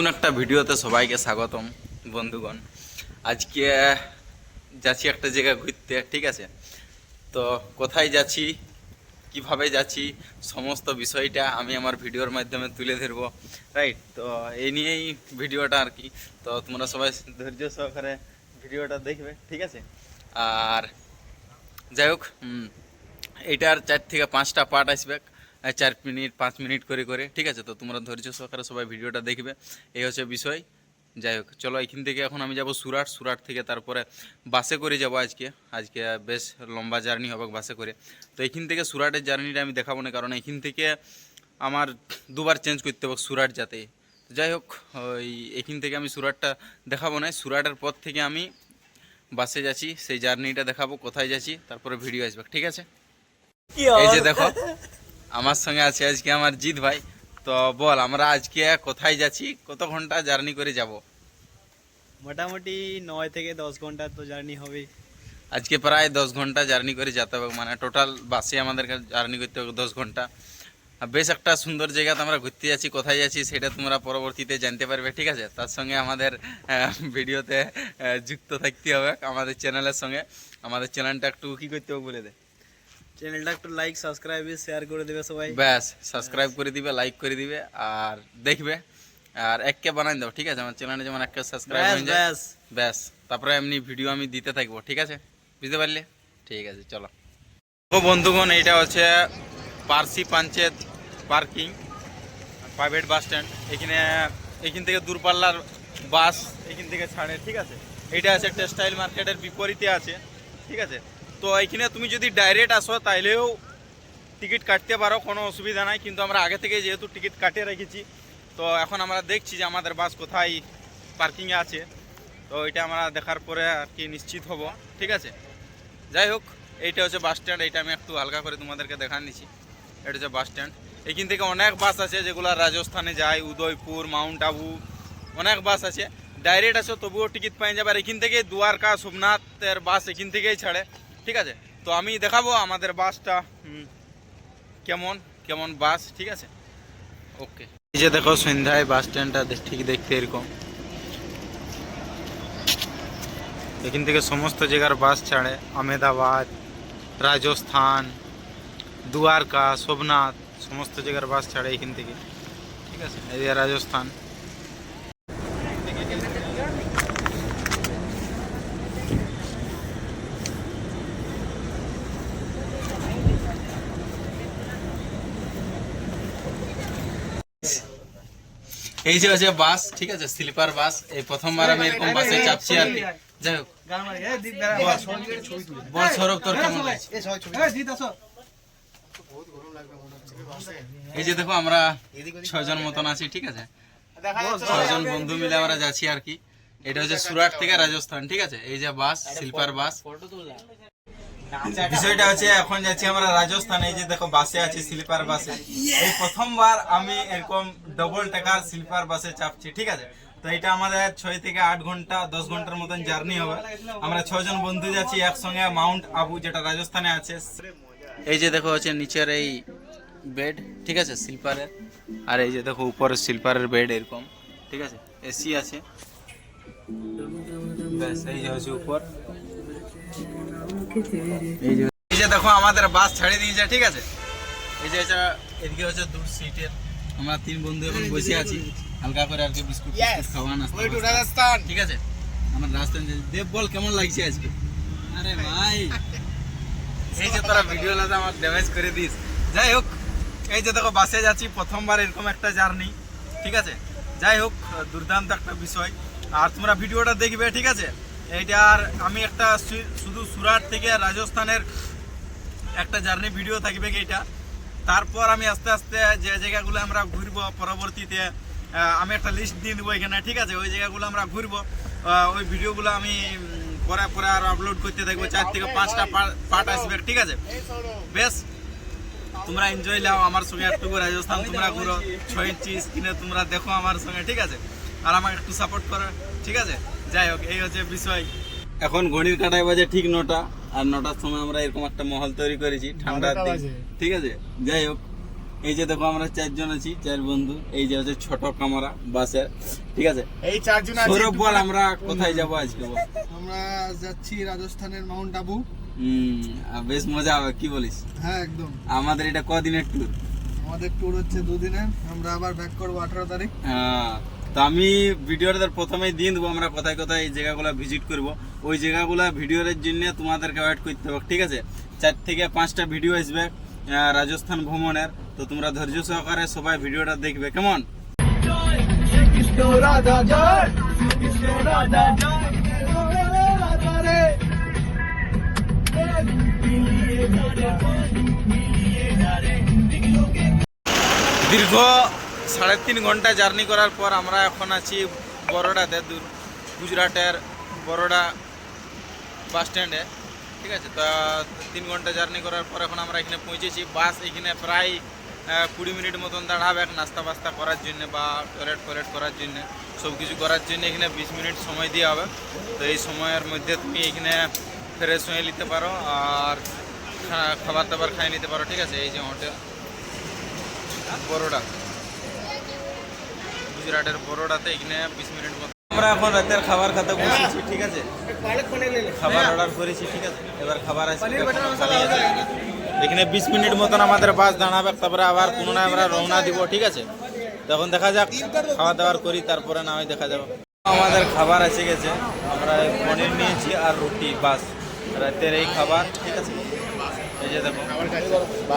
নতুন একটা ভিডিওতে সবাইকে স্বাগতম বন্ধুগণ। আজকে যাচ্ছি একটা জায়গা ঘুরতে, ঠিক আছে? তো কোথায় যাচ্ছি, কিভাবে যাচ্ছি, সমস্ত বিষয়টা আমি আমার ভিডিওর মাধ্যমে তুলে ধরবো, রাইট? তো এই নিয়েই ভিডিওটা আর কি। তো তোমরা সবাই ধৈর্য সহকারে ভিডিওটা দেখবে, ঠিক আছে? আর যাই হোক, এইটার 4 থেকে 5টা পার্ট আসবে, 4 মিনিট 5 মিনিট করে করে, ঠিক আছে? তো তোমরা ধৈর্য সহকারে সবাই ভিডিওটা দেখবে, এই হচ্ছে বিষয়। যাই হোক, চলো এখান থেকে এখন আমি যাব সুরাট। সুরাট থেকে তারপরে বাসে করে যাব। আজকে বেশ লম্বা জার্নি হবে বাসে করে। তো এখান থেকে সুরাটের জার্নিটা আমি দেখাবো না, কারণ এখান থেকে আমার দুবার চেঞ্জ করতে হবে সুরাট যাতে। যাই হোক, ওই এখান থেকে আমি সুরাটটা দেখাবো না, সুরাটের পর থেকে আমি বাসে যাচ্ছি, সেই জার্নিটা দেখাবো, কোথায় যাচ্ছি, তারপরে ভিডিও আসবে, ঠিক আছে? এই যে দেখো, আমার সঙ্গে আছে আজকে আমার জিৎ ভাই। তো বল, আমরা আজকে কোথায় যাচ্ছি, কত ঘন্টা জার্নি করে যাব? মোটামুটি 9 থেকে 10 ঘন্টা তো জার্নি হবে। আজকে প্রায় 10 ঘন্টা জার্নি করে যেতে হবে, মানে টোটাল বাসে আমাদের জার্নি করতে হবে 10 ঘন্টা। বেশ একটা সুন্দর জায়গাতে আমরা ঘুরতে যাচ্ছি, কোথায় যাচ্ছি সেটা তোমরা পরবর্তীতে জানতে পারবে, ঠিক আছে? তার সঙ্গে আমাদের ভিডিওতে যুক্ত থাকতে হবে আমাদের চ্যানেলের সঙ্গে। আমাদের চ্যানেলটা একটু কী করতে হবে বলে দে। চ্যানেলটা একটু লাইক সাবস্ক্রাইব শেয়ার করে দেবে সবাই। ব্যাস, সাবস্ক্রাইব করে দিবে, লাইক করে দিবে আর দেখবে। আর এককে বানাই দাও, ঠিক আছে? আমার চ্যানেলে যেমন একটা সাবস্ক্রাইব হয়ে যায়, ব্যাস। তারপরে এমনি ভিডিও আমি দিতে থাকবো, ঠিক আছে? বুঝতে পারলে? ঠিক আছে, চলো। তো বন্ধুগণ, এইটা হচ্ছে পার্সি panchayat parking private bus stand. এখান থেকে দূরপাল্লার বাস এখান থেকে ছাড়ে, ঠিক আছে? এইটা আছে টেক্সটাইল মার্কেটের বিপরীতে আছে, ঠিক আছে? তো এখানে তুমি যদি ডাইরেক্ট আসো তাইলেও টিকিট কাটতে পারো, কোনো অসুবিধা নাই। কিন্তু আমরা আগে থেকে যেহেতু টিকিট কাটিয়ে রেখেছি, তো এখন আমরা দেখছি যে আমাদের বাস কোথায় পার্কিংয়ে আছে। তো এটা আমরা দেখার পরে আর কি নিশ্চিত হব, ঠিক আছে? যাই হোক, এইটা হচ্ছে বাস স্ট্যান্ড। এইটা আমি একটু হালকা করে তোমাদেরকে দেখা নিচ্ছি। এটা হচ্ছে বাস স্ট্যান্ড। এখান থেকে অনেক বাস আছে যেগুলো রাজস্থানে যায়, উদয়পুর, মাউন্ট আবু, অনেক বাস আছে। ডাইরেক্ট আছে তবুও টিকিট পাই যাবে। আর এখান থেকে দ্বারকা, সোমনাথের বাস এখান থেকেই ছাড়ে, ঠিক আছে? তো আমি দেখাবো আমাদের বাসটা কেমন কেমন বাস, ঠিক আছে? ওকে। এই যে দেখো, সন্ধ্যায় বাস স্ট্যান্ডটা ঠিক দেখতে এরকম। এখান থেকে সমস্ত জায়গার বাস ছাড়ে, আহমেদাবাদ, রাজস্থান, দ্বারকা, সোমনাথ, সমস্ত জায়গার বাস ছাড়ে এখান থেকে, ঠিক আছে? এই যে রাজস্থান। এই যে হচ্ছে বাস, ঠিক আছে? Sleeper bus. এই প্রথমবার আমি এরকম বাসে চাপছি আর কি। যাই হোক, বল সৌরভ, তোর কেমন লাগছে? এই যে দেখো, আমরা 6 জন মতন আছি, ঠিক আছে? 6 জন বন্ধু মিলে আমরা যাচ্ছি আর কি। এটা হচ্ছে সুরাট থেকে রাজস্থান, ঠিক আছে? এই যে বাস, স্লিপার বাস। বিষয়টা হচ্ছে এখন যাচ্ছি আমরা রাজস্থানে। এই যে দেখো, বাসে আছি, স্লিপার বাসে। এই প্রথমবার আমি এরকম ডবল টাকার স্লিপার বাসে চাপছি, ঠিক আছে? তো এটা আমাদের 6 থেকে 8 ঘন্টা 10 ঘন্টার মতন জার্নি হবে। আমরা 6 জন বন্ধু যাচ্ছি একসঙ্গে মাউন্ট আবু, যেটা রাজস্থানে আছে। এই যে দেখো হচ্ছে নিচের এই বেড, ঠিক আছে, স্লিপারের। আর এই যে দেখো উপরে স্লিপারের বেড এরকম, ঠিক আছে? এসি আছে, ব্যাস। এই যে হচ্ছে উপর। এই যে দেখো, আমাদের বাস ছাড়িয়ে দিয়েছে, ঠিক আছে? এই যে এদিকে হচ্ছে 2 সিটের। আমরা 3 বন্ধু এখন বসে আছি, হালকা করে আর কি বিস্কুট খাওয়া নাস্তা, ঠিক আছে? আমার রাজস্থান দেব, বল কেমন লাগছে আজকে? আরে ভাই, এই যে তোরা ভিডিও লাতে আমার ড্যামেজ করে দিস। যাই হোক, এই যে দেখো বাসে যাচ্ছি, প্রথমবার এরকম একটা জার্নি, ঠিক আছে? যাই হোক, দুর্দান্ত একটা বিষয়। আর তোমরা ভিডিওটা দেখবে, ঠিক আছে? এইটার আমি একটা শুধু সুরাট থেকে রাজস্থানের একটা জার্নি ভিডিও থাকবে এইটা। তারপর আমি আস্তে আস্তে যে জায়গাগুলো আমরা ঘুরবো পরবর্তীতে আমি একটা লিস্ট দিয়ে দেবো এখানে, ঠিক আছে? ওই জায়গাগুলো আমরা ঘুরবো, ওই ভিডিওগুলো আমি পরে পরে আর আপলোড করতে থাকবো। 4 থেকে 5টা পার্ট আসবে, ঠিক আছে? বেশ, তোমরা এনজয় নাও আমার সঙ্গে একটু। রাজস্থান তোমরা ঘুরো, 6 ইঞ্চি স্ক্রিনে তোমরা দেখো আমার সঙ্গে, ঠিক আছে? আর আমাকে একটু সাপোর্ট করো, ঠিক আছে? যাই হোক, এই হচ্ছে বিষয়। এখন ঘড়ির কাঁটায় বাজে ঠিক 9টা, আর 9টার সময় আমরা এরকম একটা মহল তৈরি করেছি ঠান্ডার দিন, ঠিক আছে? যাই হোক, এই যে দেখো আমরা 4 জন আছি, 4 বন্ধু। এই যে হচ্ছে ছোট ক্যামেরা বাসের, ঠিক আছে। এই 4 জন আছি। সৌরভ বল আমরা কোথায় যাব আজকে বল? আমরা যাচ্ছি রাজস্থানের মাউন্ট আবু। বেশ মজা হবে, কি বলিস? হ্যাঁ একদম। আমাদের এটা কদিনের ট্যুর? আমাদের ট্যুর হচ্ছে 2 দিনের। আমরা আবার ব্যাক করব 18 তারিখ। হ্যাঁ, তো আমি ভিডিওটা প্রথমেই দিয়ে দেবো আমরা কোথায় কোথায় এই জায়গাগুলো ভিজিট করব। ওই জায়গাগুলো ভিডিওর জন্য তোমাদেরকে ওয়েট করতে হবে, ঠিক আছে। 4 থেকে 5টা ভিডিও আসবে রাজস্থান ভ্রমণের, তো তোমরা ধৈর্য সহকারে সবাই ভিডিওটা দেখবে, কেমন? দীর্ঘ 3.5 ঘন্টা জার্নি করার পর আমরা এখন আছি বরোডাতে, গুজরাটের বরোডা বাস স্ট্যান্ডে, ঠিক আছে। তো 3 ঘন্টা জার্নি করার পর এখন আমরা এখানে পৌঁছেছি। বাস এখানে প্রায় 20 মিনিট মতন দাঁড়াবে নাস্তা বাস্তা করার জন্য বা টয়লেট করার জন্য, সব কিছু করার জন্য এখানে 20 মিনিট সময় দেওয়া হবে। তো এই সময়ের মধ্যে তুমি এখানে ফ্রেশ হয়ে নিতে পারো আর খাবার দাবার খাই নিতে পারো, ঠিক আছে। এই যে হোটেল বরোডা, গুজরাটের বরোডাতে এখানে 20 মিনিট মতো। আমরা এখন রাতের খাবার খেতে বসেছি, ঠিক আছে। খাবার অর্ডার করেছি, ঠিক আছে। এবার খাবার আসবে, এখানে 20 মিনিট মতন আমাদের বাস দাঁড়াবে, তারপরে আবার পুনরায় আমরা রওনা দিব, ঠিক আছে। তখন দেখা যাক, খাওয়া দাওয়ার করি, তারপরে না হয় দেখা যাবে। আমাদের খাবার এসে গেছে, আমরা পনির নিয়েছি আর রুটি, বাস রাতের এই খাবার, ঠিক আছে। এই যে দেখো,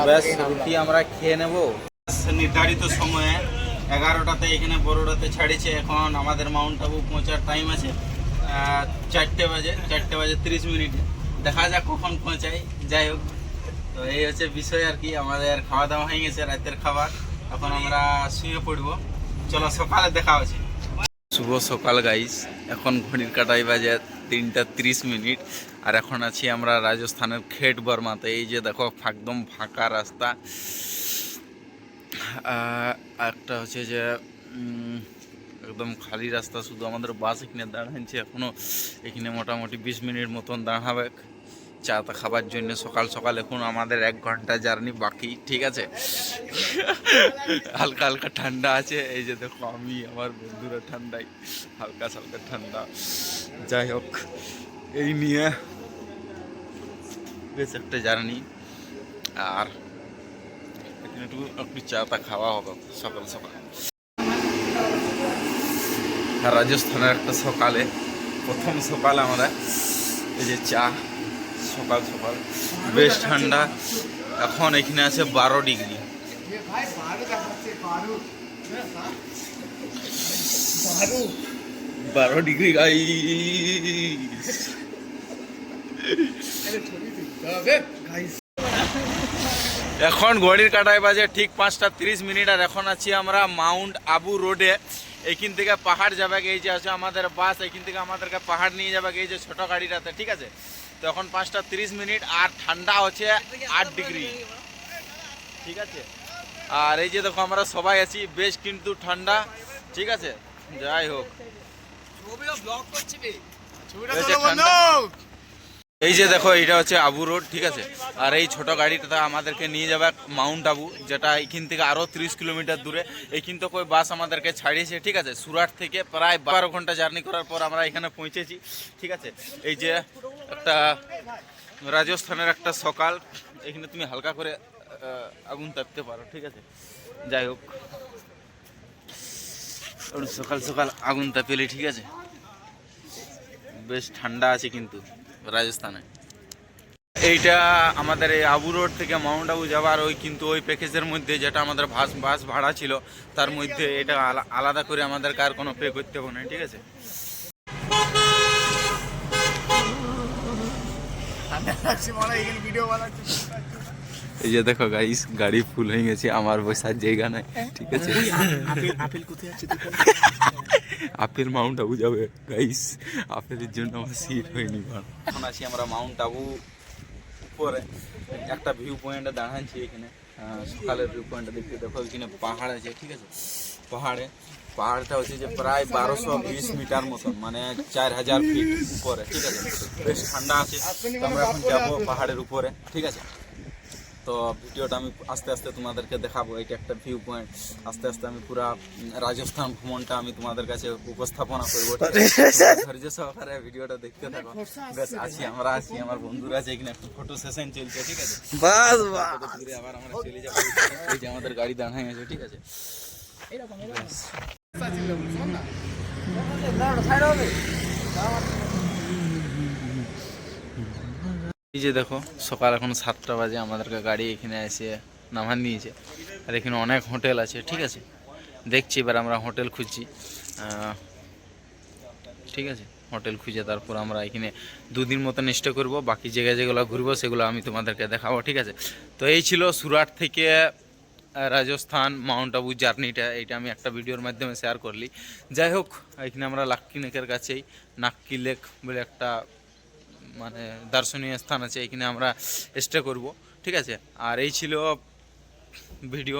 ব্যাস রুটি আমরা খেয়ে নেব। নির্ধারিত সময়ে 11টাতে এখানে বরোডাতে ছাড়িয়েছে। এখন আমাদের মাউন্ট আবু পৌঁছার টাইম আছে 4টে বাজে 30 মিনিটে। দেখা যাক কখন পৌঁছাই, যাই হোক। তো এই হচ্ছে বিষয় আর কি। আমাদের খাওয়া দাওয়া হয়ে গেছে, রাতের খাবার। এখন আমরা শুয়ে পড়বো, চলো সকালে দেখা হচ্ছে। শুভ সকাল গাইস, এখন ঘড়ির কাটাই বাজে 3টা 30 মিনিট। আর এখন আছি আমরা রাজস্থানের খেট বর্মাতে। এই যে দেখো একদম ফাঁকা রাস্তা, একটা হচ্ছে যে একদম খালি রাস্তা, শুধু আমাদের বাস এখানে দাঁড়াচ্ছে। এখনও এখানে মোটামুটি 20 মিনিট মতন দাঁড়াবে চা তা খাবার জন্য। সকাল সকাল এখন আমাদের 1 ঘন্টা জার্নি বাকি, ঠিক আছে। হালকা হালকা ঠান্ডা আছে, এই যে দেখো আমি আমার বন্ধুরা ঠান্ডায় হালকা হালকা ঠান্ডা। যাই হোক, এই নিয়ে বেশ একটা জার্নি। আর একটু চা তা খাওয়া হবে সকাল সকাল। রাজস্থানের একটা সকালে, প্রথম সকাল আমরা এই যে চা, সকাল সকাল বেশ ঠান্ডা। এখন এখানে আছে 12 ডিগ্রি। 12 degree guys. এখন ঘড়ির কাটায় বাজে ঠিক 5টা 30 মিনিট। আর এখন আছি আমরা মাউন্ট আবু রোডে। এইখান থেকে পাহাড় যাবে, এই যে আছে আমাদের বাস, এইখান থেকে আমাদেরকে পাহাড় নিয়ে যাবে এই যে ছোট গাড়িটাতে, ঠিক আছে। তো এখন 5টা 30 মিনিট আর ঠান্ডা হচ্ছে 8 ডিগ্রি, ঠিক আছে। আর এই যে দেখো আমরা সবাই আছি, বেশ কিন্তু ঠান্ডা, ঠিক আছে। যাই হোক, এই যে দেখো এটা হচ্ছে আবু রোড, ঠিক আছে। আর এই ছোট গাড়িটা আমাদেরকে নিয়ে যাবে মাউন্ট আবু, যেটা এখান থেকে আরো 30 কিলোমিটার দূরে। এইখান থেকে ওই বাস আমাদেরকে ছাড়িয়েছে, ঠিক আছে। সুরাট থেকে প্রায় 12 ঘন্টা জার্নি করার পর আমরা এখানে পৌঁছেছি, ঠিক আছে। এই যে একটা রাজস্থানের একটা সকাল, এখানে তুমি হালকা করে আগুন তাপতে পারো, ঠিক আছে। যাই হোক, সকাল সকাল আগুন তাপেলি, ঠিক আছে। বেশ ঠান্ডা আছে কিন্তু রাজস্থানে। এইটা আমাদের এই আবু রোড থেকে মাউন্ট আবু যাওয়ার ওই কিন্তু ওই প্যাকেজের মধ্যে, যেটা আমাদের বাস ভাড়া ছিল তার মধ্যে এটা আলাদা করে আমাদের কার কোনো পে করতে হবে না, ঠিক আছে। এই যে দেখো গাইস, গাড়ি ফুল হয়ে গেছে, আমার বসার জায়গা নাই, ঠিক আছে। আপেল মাউন্ট আবু যাবে গাইস, আপেলের জন্য আমার সিট হয়নি। এখন আছি আমরা মাউন্ট আবু উপরে, একটা ভিউ পয়েন্টে দাঁড়াচ্ছি এখানে। সকালের ভিউ পয়েন্টটা দেখতে দেখো, এখানে পাহাড় আছে, ঠিক আছে। পাহাড়টা হচ্ছে যে প্রায় 1220 মিটার মতন, মানে 4000 ফিট উপরে, ঠিক আছে। বেশ ঠান্ডা আছে, তো আমরা এখন যাবো পাহাড়ের উপরে, ঠিক আছে। তো ভিডিওটা আমি আস্তে আস্তে তোমাদেরকে দেখাবো। এটা একটা ভিউ পয়েন্ট, আস্তে আস্তে আমি পুরা রাজস্থান ভ্রমণটা আমি তোমাদের কাছে উপস্থাপনা করবো। ধৈর্য সহকারে ভিডিওটা দেখতে থাকো। বেশ আমরা আছি, আমার বন্ধুরা আছে এখানে, একটু ফটো সেশন চলছে, ঠিক আছে? বাস আবার আমরা চলে যাবো। এই যে আমাদের গাড়ি দাঁড়ায় আছে, ঠিক আছে? এই যে দেখো, সকাল এখন 7টা বাজে, আমাদেরকে গাড়ি এখানে এসে নামান দিয়েছে। আর এখানে অনেক হোটেল আছে, ঠিক আছে? দেখছি এবার আমরা হোটেল খুঁজছি, ঠিক আছে? হোটেল খুঁজে তারপর আমরা এখানে 2 দিন মতন স্টে করবো। বাকি জায়গায় যেগুলো ঘুরবো সেগুলো আমি তোমাদেরকে দেখাবো, ঠিক আছে? তো এই ছিল সুরাট থেকে রাজস্থান মাউন্ট আবু জার্নিটা। এইটা আমি একটা ভিডিওর মাধ্যমে শেয়ার করলি। যাই হোক, এখানে আমরা লাক্কি লেকের কাছেই নাক্কি লেক বলে একটা মানে দর্শনীয় স্থান আছে, এখানে আমরা স্টে করব, ঠিক আছে? আর এই ছিল ভিডিও,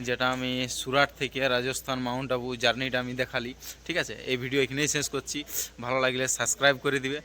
যেটা আমি সুরাট থেকে রাজস্থান মাউন্ট আবু জার্নিটা আমি দেখালি, ঠিক আছে? এই ভিডিও এখানেই শেষ করছি। ভালো লাগলে সাবস্ক্রাইব করে দিবে।